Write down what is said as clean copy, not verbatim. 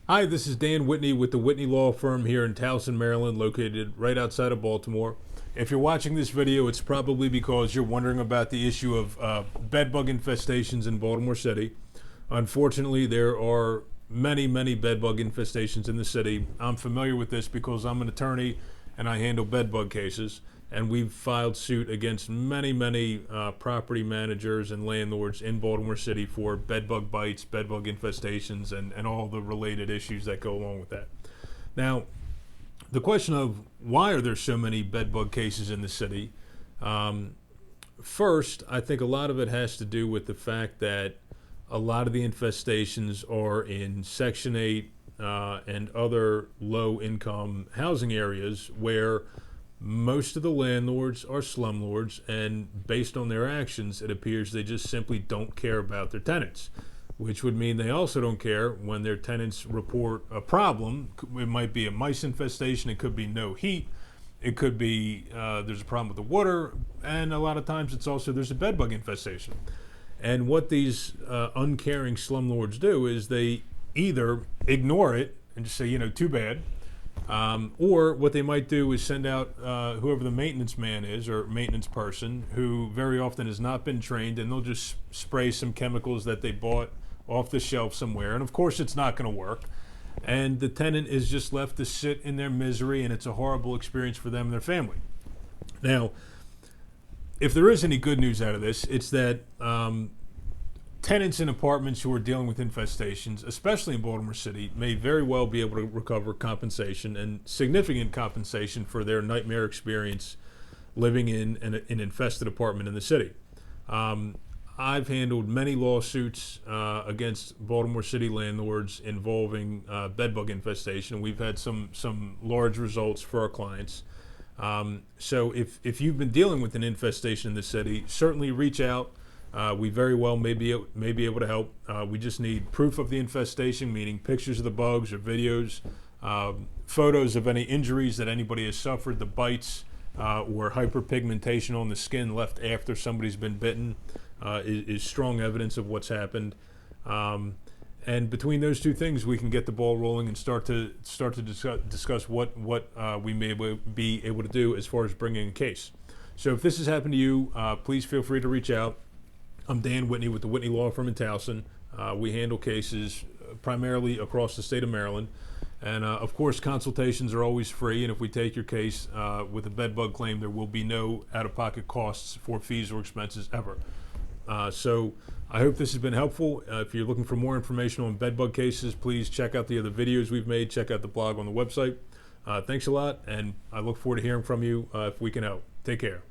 Hi, this is Dan Whitney with the Whitney Law Firm here in Towson, Maryland, located right outside of Baltimore. If you're watching this video, it's probably because you're wondering about the issue of bed bug infestations in Baltimore City. Unfortunately, there are many bed bug infestations in the city. I'm familiar with this because I'm an attorney and I handle bed bug cases. And we've filed suit against many property managers and landlords in Baltimore City for bed bug bites, bed bug infestations, and all the related issues that go along with that. Now, the question of why are there so many bed bug cases in the city? First, I think a lot of it has to do with the fact that a lot of the infestations are in Section 8 and other low-income housing areas where most of the landlords are slumlords, and based on their actions, it appears they just simply don't care about their tenants, which would mean they also don't care when their tenants report a problem. It might be a mice infestation, it could be no heat, it could be there's a problem with the water, and a lot of times it's also there's a bed bug infestation. And what these uncaring slumlords do is they either ignore it and just say, too bad, or what they might do is send out whoever the maintenance man is or maintenance person, who very often has not been trained, and they'll just spray some chemicals that they bought off the shelf somewhere. And of course it's not going to work. And the tenant is just left to sit in their misery, and it's a horrible experience for them and their family. Now, if there is any good news out of this, it's that tenants in apartments who are dealing with infestations, especially in Baltimore City, may very well be able to recover compensation, and significant compensation, for their nightmare experience living in an infested apartment in the city. I've handled many lawsuits against Baltimore City landlords involving bed bug infestation. We've had some large results for our clients. So if you've been dealing with an infestation in the city, certainly reach out. We very well may be able to help. We just need proof of the infestation, meaning pictures of the bugs or videos, photos of any injuries that anybody has suffered, the bites or hyperpigmentation on the skin left after somebody's been bitten is strong evidence of what's happened. And between those two things, we can get the ball rolling and start to discuss what we may be able to do as far as bringing a case. So if this has happened to you, please feel free to reach out. I'm Dan Whitney with the Whitney Law Firm in Towson. We handle cases primarily across the state of Maryland. And of course, consultations are always free. And if we take your case with a bed bug claim, there will be no out-of-pocket costs for fees or expenses ever. So I hope this has been helpful. If you're looking for more information on bed bug cases, please check out the other videos we've made. Check out the blog on the website. Thanks a lot, and I look forward to hearing from you if we can help. Take care.